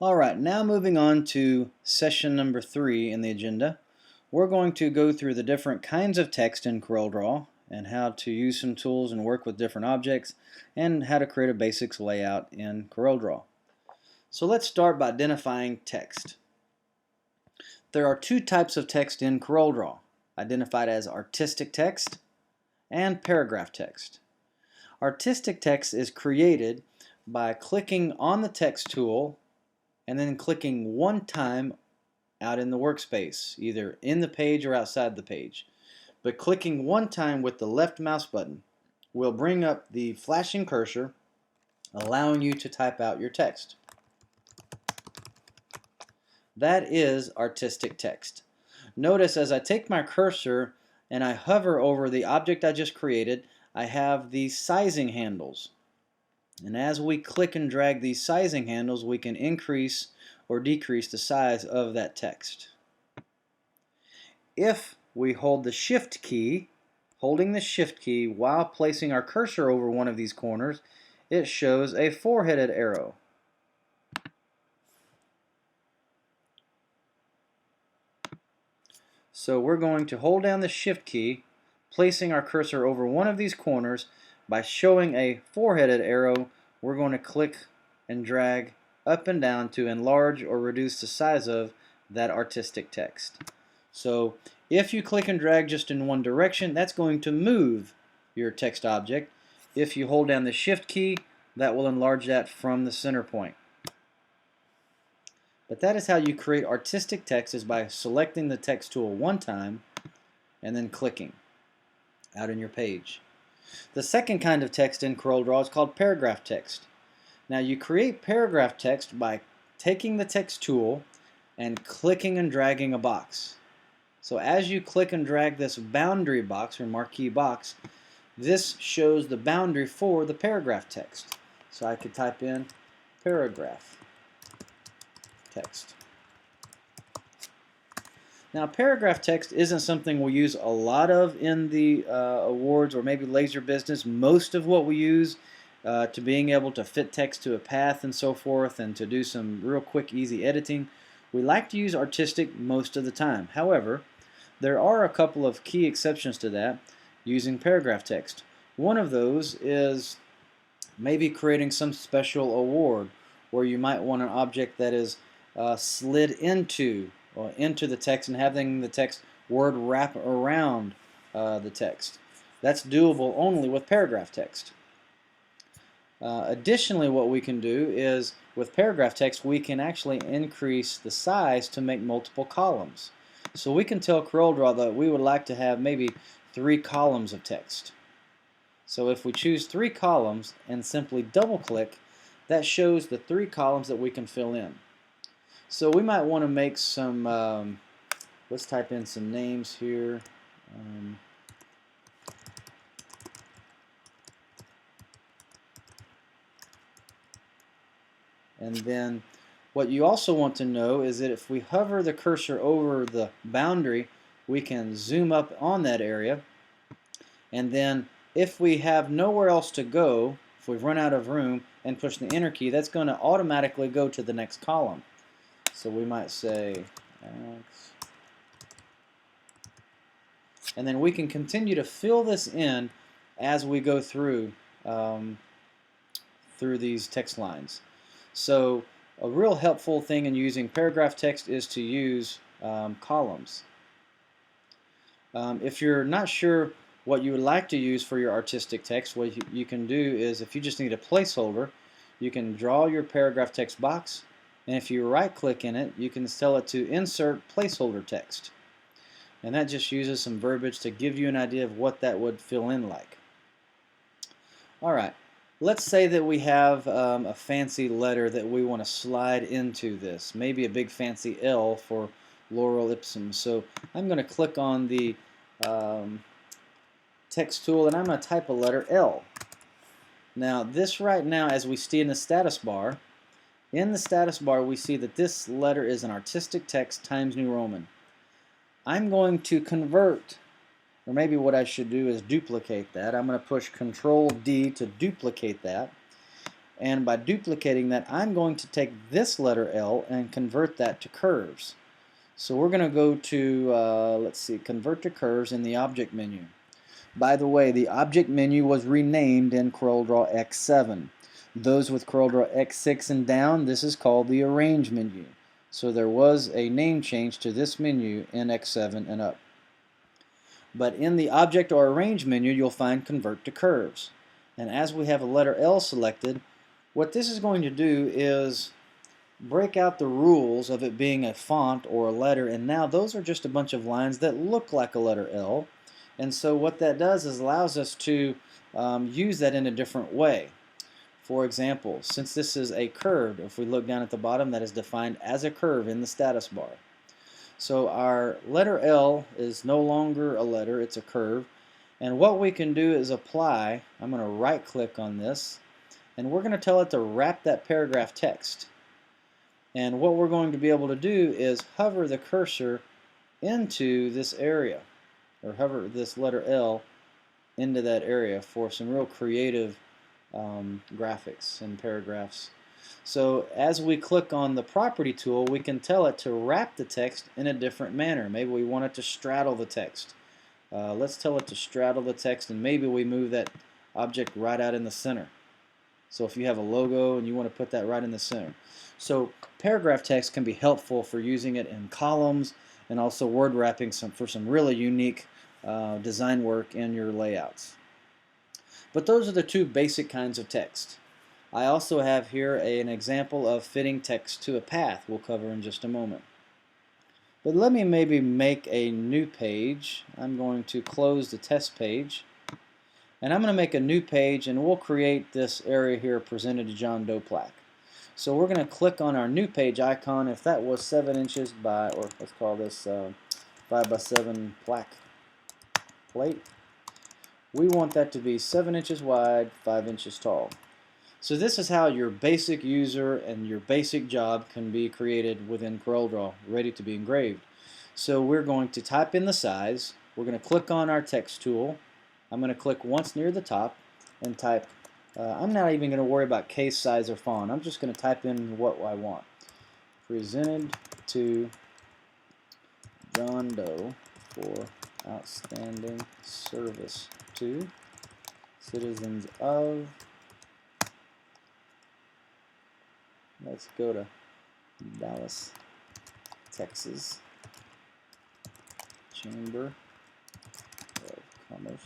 Alright, now moving on to session number 3 in the agenda. We're going to go through the different kinds of text in CorelDRAW and how to use some tools and work with different objects and how to create a basics layout in CorelDRAW. So let's start by identifying text. There are two types of text in CorelDRAW, identified as artistic text and paragraph text. Artistic text is created by clicking on the text tool and then clicking one time out in the workspace, either in the page or outside the page. But clicking one time with the left mouse button will bring up the flashing cursor, allowing you to type out your text. That is artistic text. Notice as I take my cursor and I hover over the object I just created, I have these sizing handles. And as we click and drag these sizing handles, we can increase or decrease the size of that text. If we hold the Shift key, holding the Shift key while placing our cursor over one of these corners, it shows a four-headed arrow. So we're going to hold down the Shift key, placing our cursor over one of these corners. By showing a four-headed arrow, we're going to click and drag up and down to enlarge or reduce the size of that artistic text. So if you click and drag just in one direction, that's going to move your text object. If you hold down the Shift key, that will enlarge that from the center point. But that is how you create artistic text, is by selecting the text tool one time and then clicking out in your page. The second kind of text in CorelDRAW is called paragraph text. Now you create paragraph text by taking the text tool and clicking and dragging a box. So as you click and drag this boundary box or marquee box, this shows the boundary for the paragraph text. So I could type in paragraph text. Now paragraph text isn't something we use a lot of in the awards or maybe laser business. Most of what we use to being able to fit text to a path and so forth and to do some real quick easy editing, we like to use artistic most of the time. However, there are a couple of key exceptions to that using paragraph text. One of those is maybe creating some special award where you might want an object that is slid into the text and having the text word wrap around the text. That's doable only with paragraph text. Additionally, what we can do is with paragraph text we can actually increase the size to make multiple columns. So we can tell CorelDRAW that we would like to have maybe 3 columns of text. So if we choose 3 columns and simply double click, that shows the 3 columns that we can fill in. So we might want to make some, let's type in some names here. And then what you also want to know is that if we hover the cursor over the boundary, we can zoom up on that area. And then if we have nowhere else to go, if we've run out of room and push the enter key, that's going to automatically go to the next column. So we might say X. And then we can continue to fill this in as we go through these text lines. So a real helpful thing in using paragraph text is to use columns. If you're not sure what you would like to use for your artistic text, what you can do is, if you just need a placeholder, you can draw your paragraph text box, and if you right click in it, you can tell it to insert placeholder text. And that just uses some verbiage to give you an idea of what that would fill in like. Alright, let's say that we have a fancy letter that we want to slide into this. Maybe a big fancy L for Laurel Ipsum. So I'm going to click on the text tool and I'm going to type a letter L. Now this right now, as we see in the status bar, we see that this letter is an artistic text Times New Roman. I'm going to convert, or maybe what I should do is duplicate that. I'm going to push Control D to duplicate that. And by duplicating that, I'm going to take this letter L and convert that to curves. So we're going to go to, let's see, convert to curves in the object menu. By the way, the object menu was renamed in CorelDRAW X7. Those with CorelDRAW X6 and down, this is called the Arrange menu. So there was a name change to this menu in X7 and up. But in the Object or Arrange menu, you'll find Convert to Curves. And as we have a letter L selected, what this is going to do is break out the rules of it being a font or a letter, and now those are just a bunch of lines that look like a letter L. And so what that does is allows us to use that in a different way. For example, since this is a curve, if we look down at the bottom, that is defined as a curve in the status bar. So our letter L is no longer a letter, it's a curve. And what we can do is apply, I'm going to right click on this, and we're going to tell it to wrap that paragraph text. And what we're going to be able to do is hover the cursor into this area, or hover this letter L into that area for some real creative graphics and paragraphs. So as we click on the property tool, we can tell it to wrap the text in a different manner. Maybe we want it to straddle the text. Let's tell it to straddle the text, and maybe we move that object right out in the center. So if you have a logo and you want to put that right in the center. So paragraph text can be helpful for using it in columns and also word wrapping for some really unique design work in your layouts. But those are the two basic kinds of text. I also have here an example of fitting text to a path we'll cover in just a moment. But let me maybe make a new page. I'm going to close the test page. And I'm going to make a new page, and we'll create this area here presented to John Doe plaque. So we're going to click on our new page icon. If that was 7 inches by, or let's call this 5 by 7 plaque plate, we want that to be 7 inches wide, 5 inches tall. So this is how your basic user and your basic job can be created within CorelDRAW, ready to be engraved. So we're going to type in the size. We're going to click on our text tool. I'm going to click once near the top and type, I'm not even going to worry about case size or font. I'm just going to type in what I want. Presented to John Doe for outstanding service to citizens of, let's go to Dallas, Texas, Chamber of Commerce,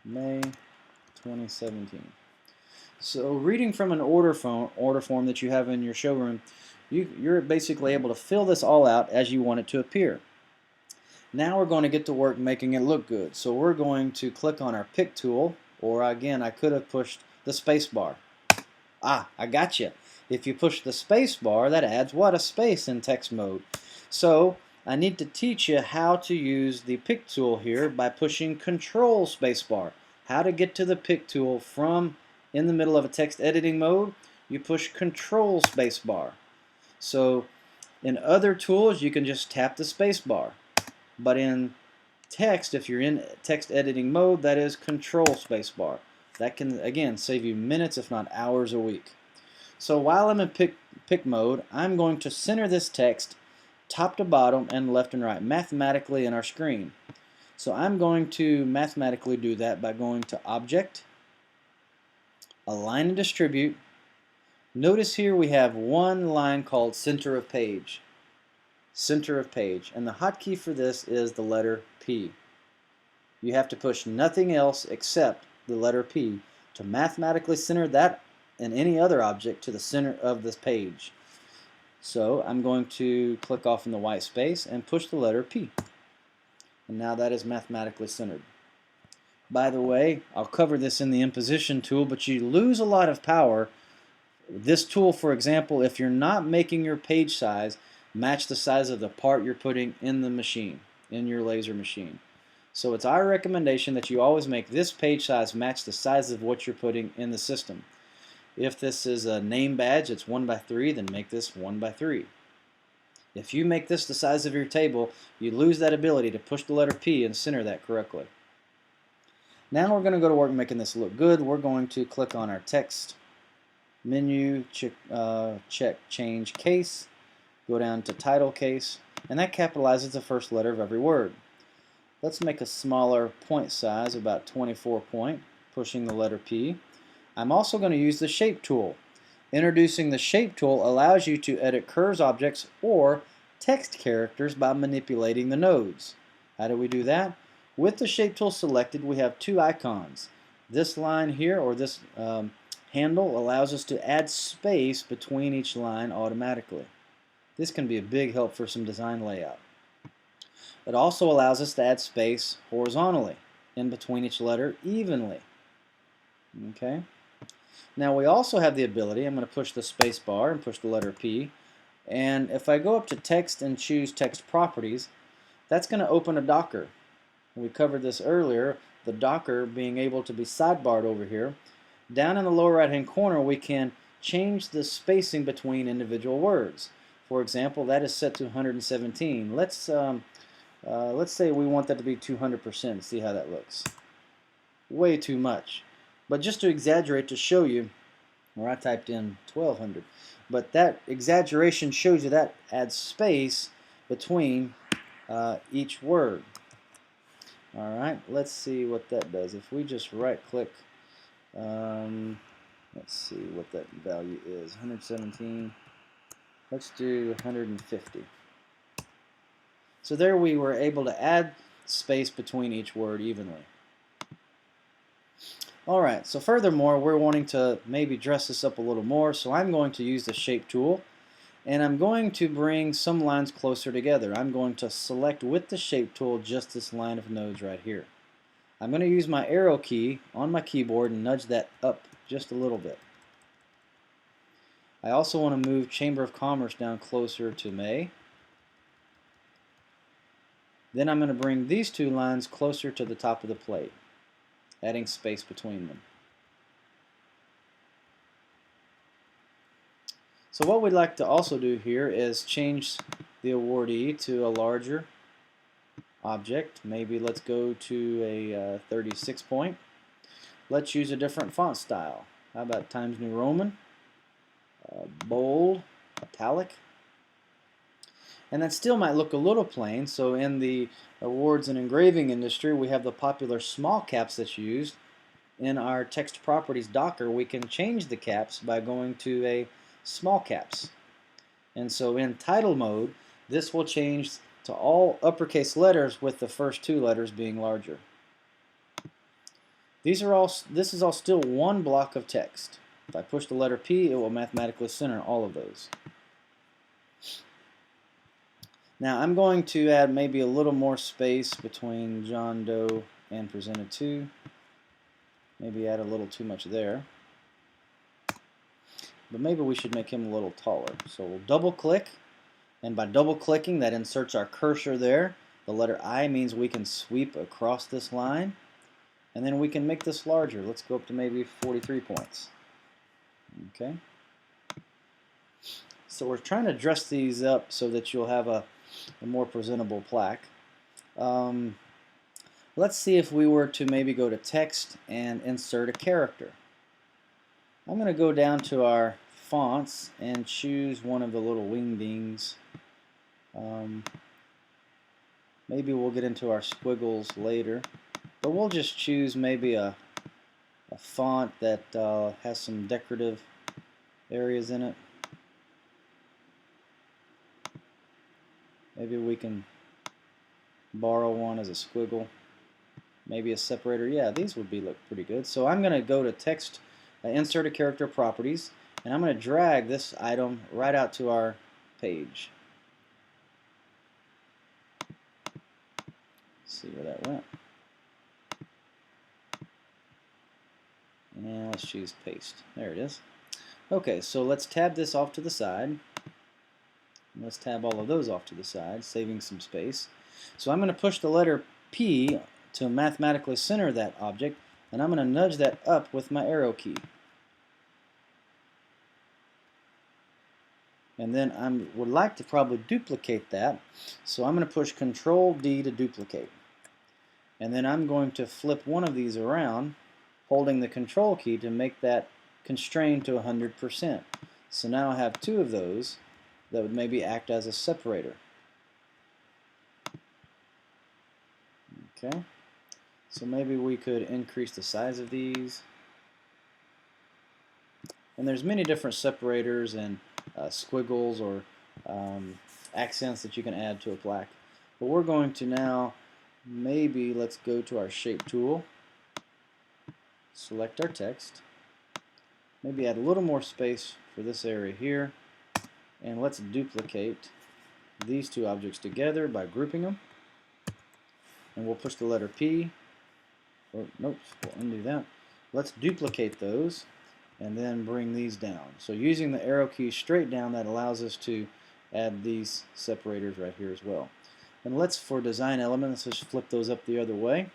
May 2017. So reading from an order form that you have in your showroom, you're basically able to fill this all out as you want it to appear. Now we're going to get to work making it look good. So we're going to click on our pick tool, or again, I could have pushed the space bar. Ah, I got you. If you push the space bar, that adds what? A space in text mode. So I need to teach you how to use the pick tool here by pushing Control space bar. How to get to the pick tool from in the middle of a text editing mode, you push Control space bar. So in other tools, you can just tap the space bar. But in text, if you're in text editing mode, that is Control space bar. That can, again, save you minutes, if not hours a week. So while I'm in pick mode, I'm going to center this text top to bottom and left and right mathematically in our screen. So I'm going to mathematically do that by going to Object, Align and Distribute. Notice here we have one line called Center of Page. Center of Page. And the hotkey for this is the letter P. You have to push nothing else except the letter P to mathematically center that and any other object to the center of this page. So I'm going to click off in the white space and push the letter P. And now that is mathematically centered. By the way, I'll cover this in the imposition tool, but you lose a lot of power. This tool, for example, if you're not making your page size match the size of the part you're putting in the machine, in your laser machine. So it's our recommendation that you always make this page size match the size of what you're putting in the system. If this is a name badge, it's 1 by 3, then make this 1 by 3. If you make this the size of your table, you lose that ability to push the letter P and center that correctly. Now we're going to go to work making this look good. We're going to click on our text menu, check change case, go down to title case, and that capitalizes the first letter of every word. Let's make a smaller point size, about 24 point, pushing the letter P. I'm also going to use the shape tool. Introducing the shape tool allows you to edit curves objects or text characters by manipulating the nodes. How do we do that? With the shape tool selected, we have two icons. This line here, or this handle, allows us to add space between each line automatically. This can be a big help for some design layout. It also allows us to add space horizontally in between each letter evenly. Okay. Now we also have the ability, I'm going to push the space bar and push the letter P, and if I go up to text and choose text properties, that's going to open a docker. We covered this earlier, the docker being able to be sidebarred over here. Down in the lower right hand corner we can change the spacing between individual words. For example, that is set to 117. Let's say we want that to be 200%. See how that looks. Way too much. But just to exaggerate, to show you, where I typed in 1200, but that exaggeration shows you that adds space between each word. Alright, let's see what that does. If we just right click, let's see what that value is. 117. Let's do 150. So there we were able to add space between each word evenly. Alright, so furthermore, we're wanting to maybe dress this up a little more, so I'm going to use the shape tool, and I'm going to bring some lines closer together. I'm going to select with the shape tool just this line of nodes right here. I'm going to use my arrow key on my keyboard and nudge that up just a little bit. I also want to move Chamber of Commerce down closer to May. Then I'm going to bring these two lines closer to the top of the plate, adding space between them. So what we'd like to also do here is change the awardee to a larger object. Maybe let's go to a 36 point. Let's use a different font style. How about Times New Roman, bold, italic? And that still might look a little plain, so in the awards and engraving industry we have the popular small caps that's used. In our text properties docker we can change the caps by going to a small caps. And so in title mode this will change to all uppercase letters with the first two letters being larger. This is all still one block of text. If I push the letter P, it will mathematically center all of those. Now I'm going to add maybe a little more space between John Doe and presented to. Maybe add a little too much there. But maybe we should make him a little taller. So we'll double click, and by double clicking that inserts our cursor there. The letter I means we can sweep across this line, and then we can make this larger. Let's go up to maybe 43 points. Okay. So we're trying to dress these up so that you'll have a more presentable plaque. Let's see if we were to maybe go to text and insert a character. I'm going to go down to our fonts and choose one of the little wingdings. Maybe we'll get into our squiggles later, but we'll just choose maybe a font that has some decorative areas in it. Maybe we can borrow one as a squiggle. Maybe a separator. Yeah, these would look pretty good. So I'm going to go to text, insert a character properties, and I'm going to drag this item right out to our page. Let's see where that went. And let's choose paste. There it is. Okay, so let's tab this off to the side. Let's tab all of those off to the side, saving some space. So I'm going to push the letter P to mathematically center that object, and I'm going to nudge that up with my arrow key. And then I would like to probably duplicate that, so I'm going to push Control D to duplicate. And then I'm going to flip one of these around, holding the control key to make that constrained to 100%. So now I have two of those that would maybe act as a separator. Okay, so maybe we could increase the size of these. And there's many different separators and squiggles or accents that you can add to a plaque. But we're going to now, maybe let's go to our shape tool, select our text, maybe add a little more space for this area here, and let's duplicate these two objects together by grouping them. And we'll push the letter P, or nope, we'll undo that. Let's duplicate those and then bring these down. So using the arrow key straight down, that allows us to add these separators right here as well. And let's, for design elements, let's just flip those up the other way.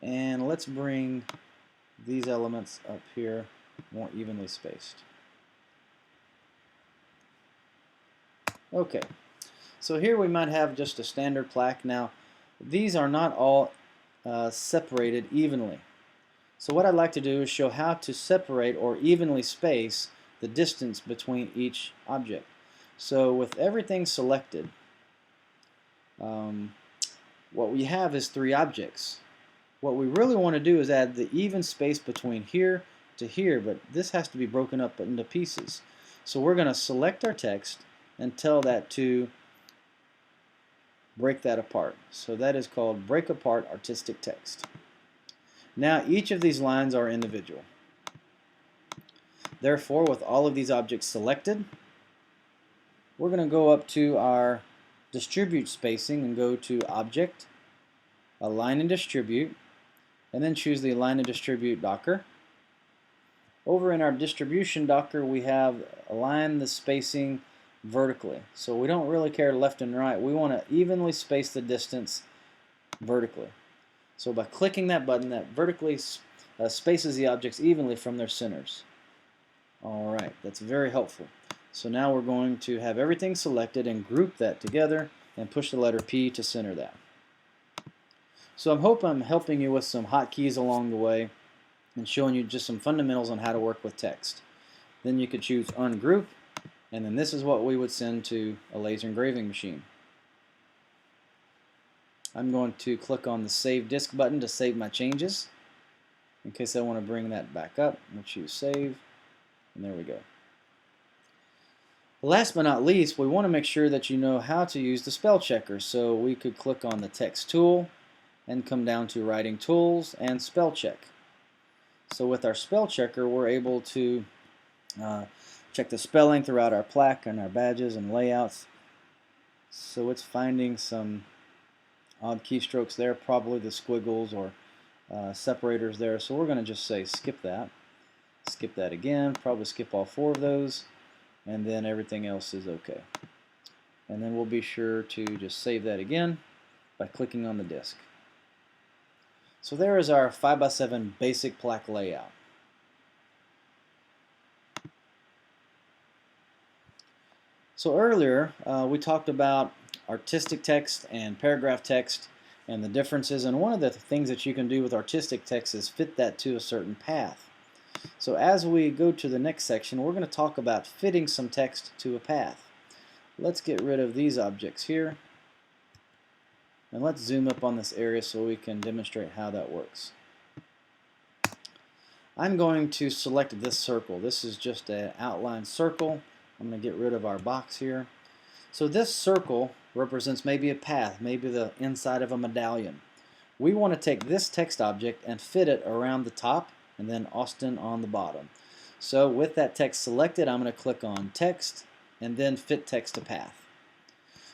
And let's bring these elements up here more evenly spaced. Okay, so here we might have just a standard plaque. Now, these are not all separated evenly. So what I'd like to do is show how to separate or evenly space the distance between each object. So with everything selected, what we have is three objects. What we really want to do is add the even space between here to here, but this has to be broken up into pieces. So we're going to select our text and tell that to break that apart. So that is called break apart artistic text. Now each of these lines are individual. Therefore, with all of these objects selected, we're going to go up to our distribute spacing and go to Object, Align and Distribute, and then choose the Align and Distribute Docker. Over in our distribution docker, we have align the spacing vertically. So we don't really care left and right. We want to evenly space the distance vertically. So by clicking that button, that vertically spaces the objects evenly from their centers. Alright, that's very helpful. So now we're going to have everything selected and group that together and push the letter P to center that. So I hope I'm helping you with some hotkeys along the way and showing you just some fundamentals on how to work with text. Then you could choose ungroup, and then this is what we would send to a laser engraving machine. I'm going to click on the Save Disk button to save my changes. In case I want to bring that back up, we'll choose Save, and there we go. Last but not least, we want to make sure that you know how to use the spell checker. So we could click on the Text tool and come down to Writing Tools and Spell Check. So with our spell checker, we're able to check the spelling throughout our plaque and our badges and layouts. So it's finding some odd keystrokes there, probably the squiggles or separators there. So we're going to just say skip that again, probably skip all four of those, and then everything else is okay. And then we'll be sure to just save that again by clicking on the disk. So there is our 5x7 basic plaque layout. So earlier we talked about artistic text and paragraph text and the differences, and one of the things that you can do with artistic text is fit that to a certain path. So as we go to the next section, we're going to talk about fitting some text to a path. Let's get rid of these objects here, and let's zoom up on this area so we can demonstrate how that works. I'm going to select this circle. This is just an outline circle. I'm going to get rid of our box here. So this circle represents maybe a path, maybe the inside of a medallion. We want to take this text object and fit it around the top and then Austin on the bottom. So with that text selected, I'm going to click on Text and then Fit Text to Path.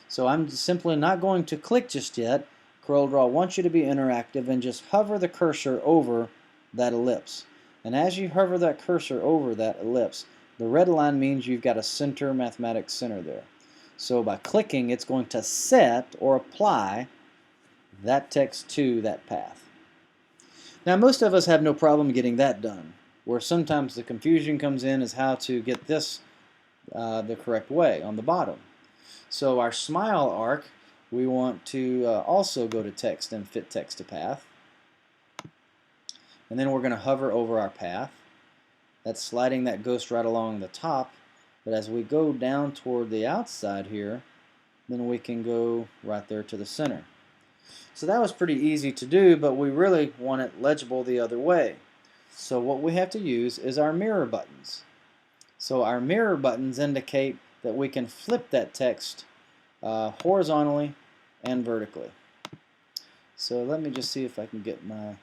So I'm simply not going to click just yet. CorelDRAW wants you to be interactive and just hover the cursor over that ellipse. And as you hover that cursor over that ellipse, the red line means you've got a center, mathematics center there. So by clicking, it's going to set or apply that text to that path. Now most of us have no problem getting that done. Where sometimes the confusion comes in is how to get this the correct way on the bottom. So our smile arc, we want to also go to text and fit text to path. And then we're going to hover over our path. That's sliding that ghost right along the top. But as we go down toward the outside here, then we can go right there to the center. So that was pretty easy to do, but we really want it legible the other way. So what we have to use is our mirror buttons. So our mirror buttons indicate that we can flip that text horizontally and vertically. So let me just see if I can get my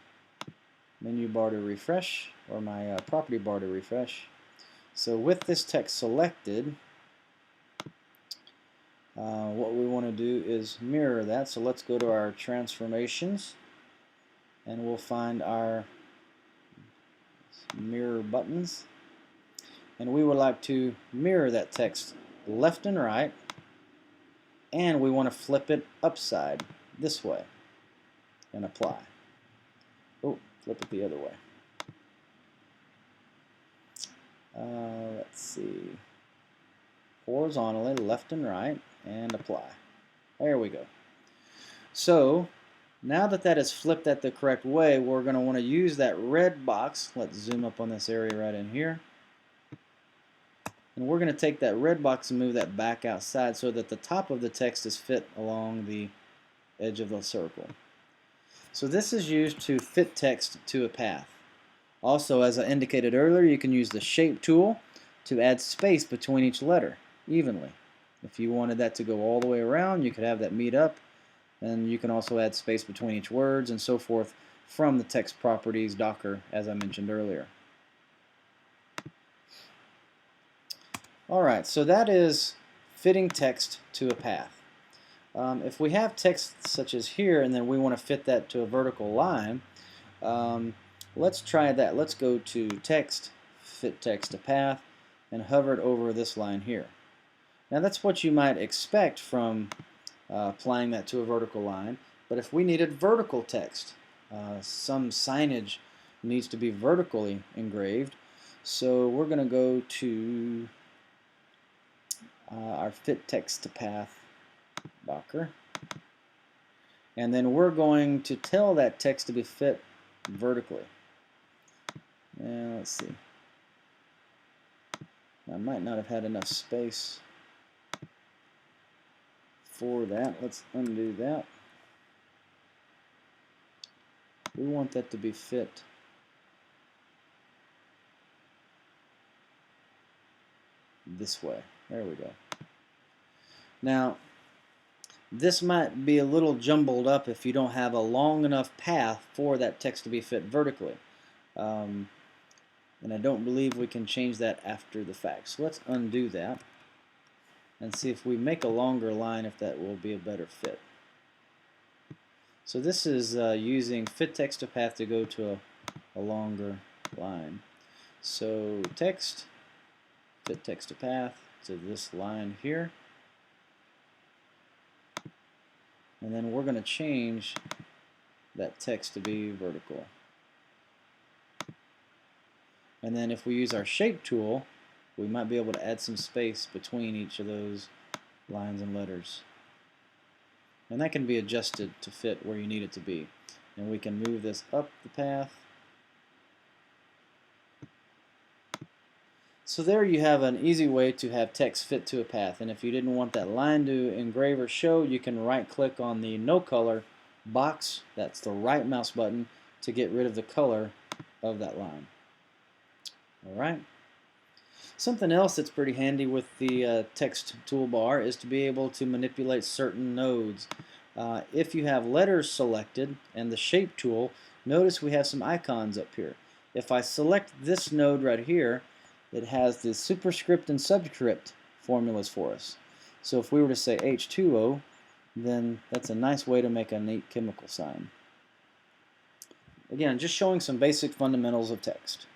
menu bar to refresh, or my property bar to refresh. So with this text selected, what we want to do is mirror that. So let's go to our transformations, and we'll find our mirror buttons, and we would like to mirror that text left and right, and we want to flip it upside this way and apply. Oh, flip it the other way. Let's see, horizontally, left and right, and apply. There we go. So now that that is flipped at the correct way, we're going to want to use that red box. Let's zoom up on this area right in here. And we're going to take that red box and move that back outside so that the top of the text is fit along the edge of the circle. So this is used to fit text to a path. Also, as I indicated earlier, you can use the shape tool to add space between each letter evenly. If you wanted that to go all the way around, you could have that meet up, and you can also add space between each words and so forth from the text properties Docker, as I mentioned earlier. Alright, so that is fitting text to a path. If we have text such as here and then we want to fit that to a vertical line, let's try that. Let's go to text, fit text to path, and hover it over this line here. Now that's what you might expect from applying that to a vertical line, but if we needed vertical text, some signage needs to be vertically engraved, so we're going to go to our fit text to path Docker, and then we're going to tell that text to be fit vertically. Now let's see, I might not have had enough space for that. Let's undo that. We want that to be fit this way. There we go. Now this might be a little jumbled up if you don't have a long enough path for that text to be fit vertically. And I don't believe we can change that after the fact. So let's undo that and see if we make a longer line, if that will be a better fit. So this is using fit text to path to go to a longer line. So text, fit text to path to this line here. And then we're going to change that text to be vertical. And then if we use our shape tool, we might be able to add some space between each of those lines and letters. And that can be adjusted to fit where you need it to be. And we can move this up the path. So there you have an easy way to have text fit to a path. And if you didn't want that line to engrave or show, you can right click on the no color box, that's the right mouse button, to get rid of the color of that line. Alright. Something else that's pretty handy with the text toolbar is to be able to manipulate certain nodes. If you have letters selected and the shape tool, notice we have some icons up here. If I select this node right here, it has the superscript and subscript formulas for us. So if we were to say H2O, then that's a nice way to make a neat chemical sign. Again, just showing some basic fundamentals of text.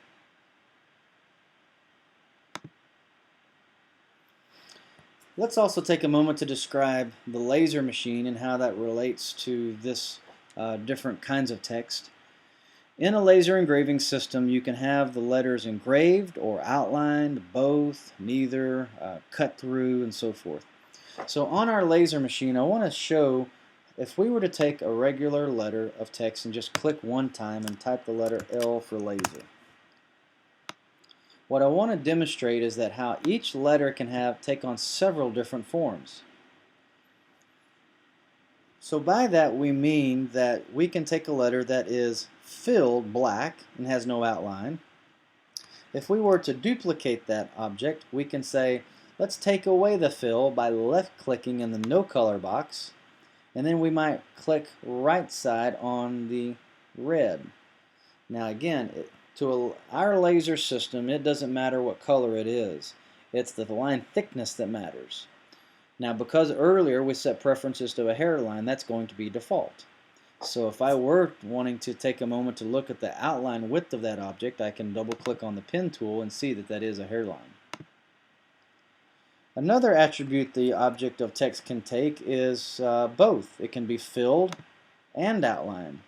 Let's also take a moment to describe the laser machine and how that relates to this different kinds of text. In a laser engraving system, you can have the letters engraved or outlined, both, neither, cut through, and so forth. So on our laser machine, I want to show if we were to take a regular letter of text and just click one time and type the letter L for laser. What I want to demonstrate is that how each letter can take on several different forms. So by that we mean that we can take a letter that is filled black and has no outline. If we were to duplicate that object, we can say, let's take away the fill by left-clicking in the no color box, and then we might click right side on the red. Now again, our laser system, it doesn't matter what color it is. It's the line thickness that matters. Now because earlier we set preferences to a hairline, that's going to be default. So if I were wanting to take a moment to look at the outline width of that object, I can double click on the pen tool and see that that is a hairline. Another attribute the object of text can take is both. It can be filled and outlined.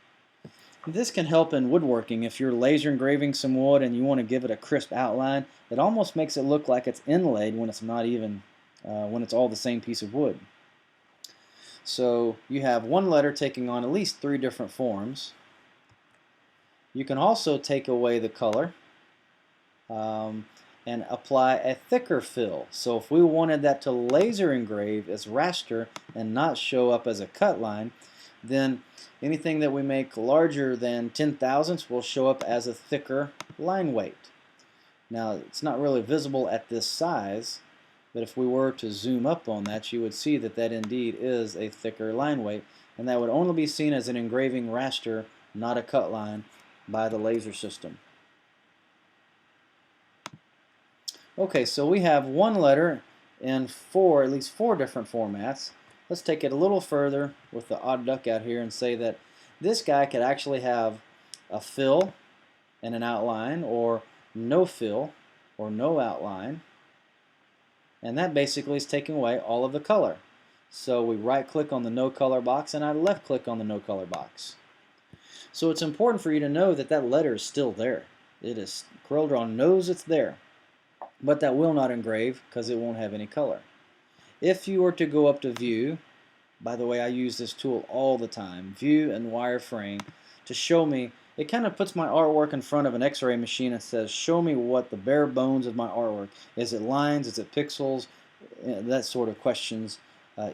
This can help in woodworking. If you're laser engraving some wood and you want to give it a crisp outline, it almost makes it look like it's inlaid when it's not even, when it's all the same piece of wood. So you have one letter taking on at least 3 different forms. You can also take away the color and apply a thicker fill. So if we wanted that to laser engrave as raster and not show up as a cut line, then anything that we make larger than 10 thousandths will show up as a thicker line weight. Now it's not really visible at this size, but if we were to zoom up on that, you would see that that indeed is a thicker line weight, and that would only be seen as an engraving raster, not a cut line, by the laser system. Okay, so we have one letter in at least four different formats. Let's take it a little further with the odd duck out here and say that this guy could actually have a fill and an outline, or no fill or no outline, and that basically is taking away all of the color. So we right click on the no color box and I left click on the no color box. So it's important for you to know that that letter is still there. CorelDRAW knows it's there, but that will not engrave because it won't have any color. If you were to go up to View, by the way, I use this tool all the time, View and Wireframe, to show me, it kind of puts my artwork in front of an X-ray machine and says, show me what the bare bones of my artwork. Is it lines? Is it pixels? That sort of questions.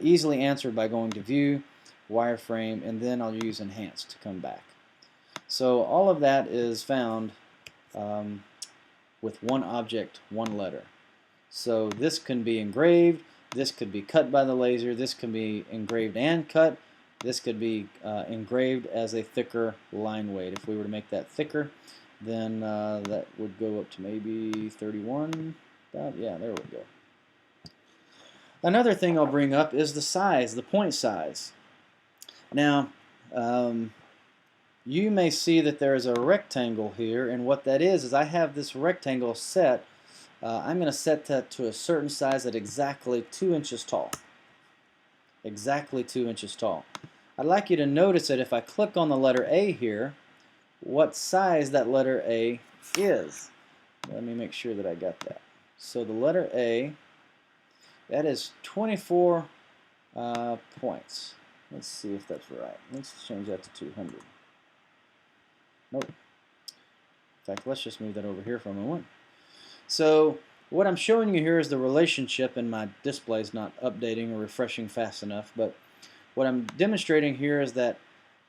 Easily answered by going to View, Wireframe, and then I'll use Enhance to come back. So all of that is found with one object, one letter. So this can be engraved, this could be cut by the laser, this can be engraved and cut, this could be engraved as a thicker line weight. If we were to make that thicker, then that would go up to maybe 31. Yeah, there we go. Another thing I'll bring up is the size, the point size. Now, you may see that there is a rectangle here, and what that is I have this rectangle set. I'm going to set that to a certain size at exactly 2 inches tall. Exactly 2 inches tall. I'd like you to notice that if I click on the letter A here, what size that letter A is. Let me make sure that I got that. So the letter A, that is 24 points. Let's see if that's right. Let's change that to 200. Nope. In fact, let's just move that over here for a moment. So what I'm showing you here is the relationship, and my display is not updating or refreshing fast enough, but what I'm demonstrating here is that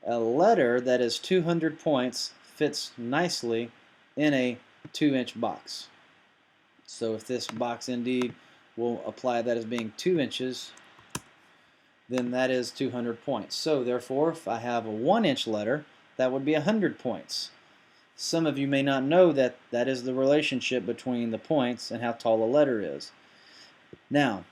a letter that is 200 points fits nicely in a 2-inch box. So if this box indeed will apply that as being 2 inches, then that is 200 points. So therefore, if I have a 1-inch letter, that would be 100 points. Some of you may not know that that is the relationship between the points and how tall a letter is. Now,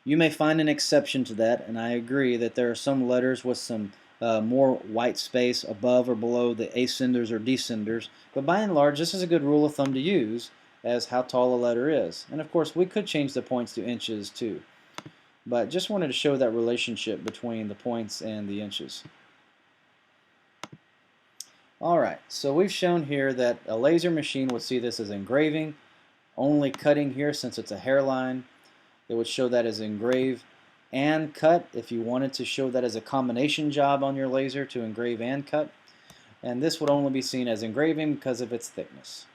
you may find an exception to that, and I agree that there are some letters with some more white space above or below the ascenders or descenders, but by and large this is a good rule of thumb to use as how tall a letter is. And of course we could change the points to inches too, but just wanted to show that relationship between the points and the inches. Alright, so we've shown here that a laser machine would see this as engraving, only cutting here since it's a hairline. It would show that as engrave. and cut if you wanted to show that as a combination job on your laser to engrave and cut. And this would only be seen as engraving because of its thickness.